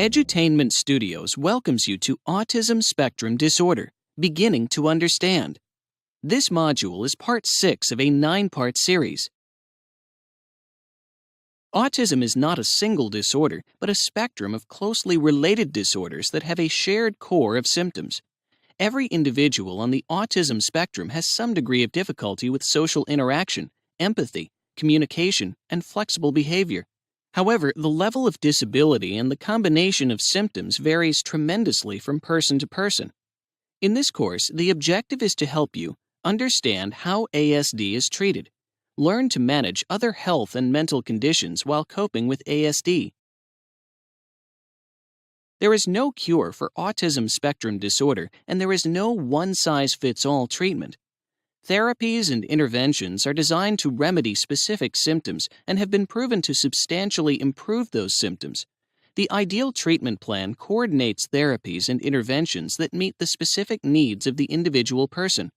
Edutainment Studios welcomes you to Autism Spectrum Disorder, Beginning to Understand. This module is part 6 of a 9-part series. Autism is not a single disorder, but a spectrum of closely related disorders that have a shared core of symptoms. Every individual on the autism spectrum has some degree of difficulty with social interaction, empathy, communication, and flexible behavior. However, the level of disability and the combination of symptoms varies tremendously from person to person. In this course, the objective is to help you understand how ASD is treated, learn to manage other health and mental conditions while coping with ASD. There is no cure for autism spectrum disorder, and there is no one-size-fits-all treatment. Therapies and interventions are designed to remedy specific symptoms and have been proven to substantially improve those symptoms. The ideal treatment plan coordinates therapies and interventions that meet the specific needs of the individual person.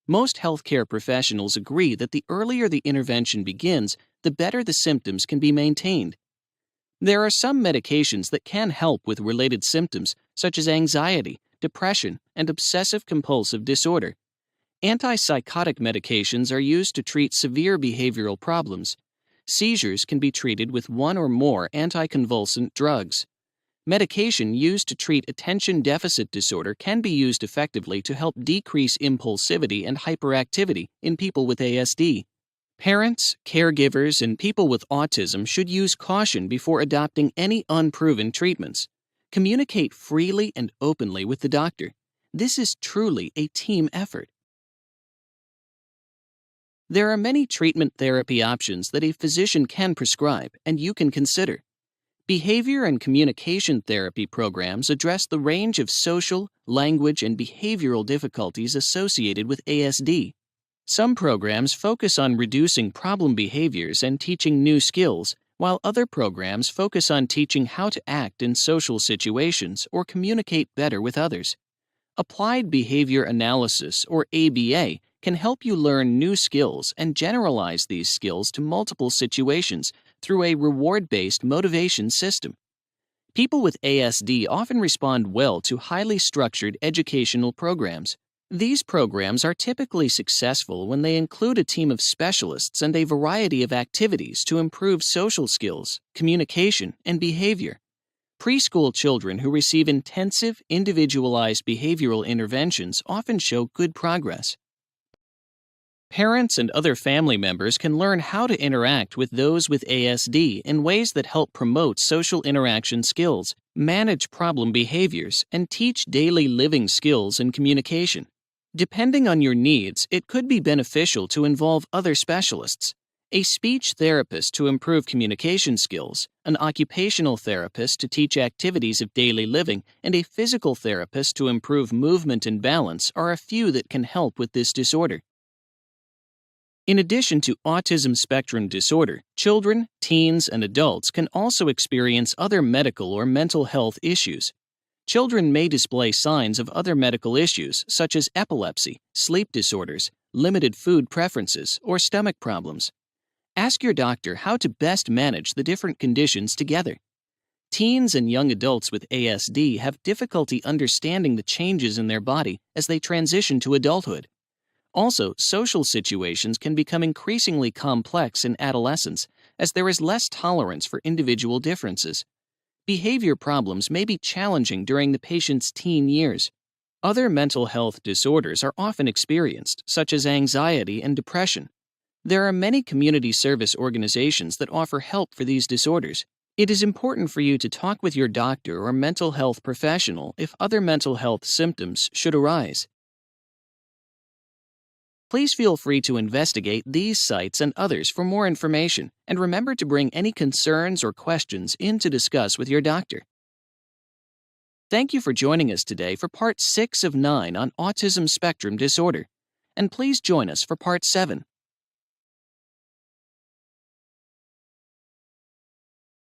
Most healthcare professionals agree that the earlier the intervention begins, the better the symptoms can be maintained. There are some medications that can help with related symptoms, such as anxiety, depression, and obsessive-compulsive disorder. Antipsychotic medications are used to treat severe behavioral problems. Seizures can be treated with one or more anticonvulsant drugs. Medication used to treat attention deficit disorder can be used effectively to help decrease impulsivity and hyperactivity in people with ASD. Parents, caregivers, and people with autism should use caution before adopting any unproven treatments. Communicate freely and openly with the doctor. This is truly a team effort. There are many treatment therapy options that a physician can prescribe and you can consider. Behavior and communication therapy programs address the range of social, language, and behavioral difficulties associated with ASD. Some programs focus on reducing problem behaviors and teaching new skills, while other programs focus on teaching how to act in social situations or communicate better with others. Applied Behavior Analysis, or ABA, can help you learn new skills and generalize these skills to multiple situations through a reward-based motivation system. People with ASD often respond well to highly structured educational programs. These programs are typically successful when they include a team of specialists and a variety of activities to improve social skills, communication, and behavior. Preschool children who receive intensive, individualized behavioral interventions often show good progress. Parents and other family members can learn how to interact with those with ASD in ways that help promote social interaction skills, manage problem behaviors, and teach daily living skills and communication. Depending on your needs, it could be beneficial to involve other specialists. A speech therapist to improve communication skills, an occupational therapist to teach activities of daily living, and a physical therapist to improve movement and balance are a few that can help with this disorder. In addition to autism spectrum disorder, children, teens, and adults can also experience other medical or mental health issues. Children may display signs of other medical issues such as epilepsy, sleep disorders, limited food preferences, or stomach problems. Ask your doctor how to best manage the different conditions together. Teens and young adults with ASD have difficulty understanding the changes in their body as they transition to adulthood. Also, social situations can become increasingly complex in adolescence as there is less tolerance for individual differences. Behavior problems may be challenging during the patient's teen years. Other mental health disorders are often experienced, such as anxiety and depression. There are many community service organizations that offer help for these disorders. It is important for you to talk with your doctor or mental health professional if other mental health symptoms should arise. Please feel free to investigate these sites and others for more information, and remember to bring any concerns or questions in to discuss with your doctor. Thank you for joining us today for Part 6 of 9 on Autism Spectrum Disorder, and please join us for Part 7.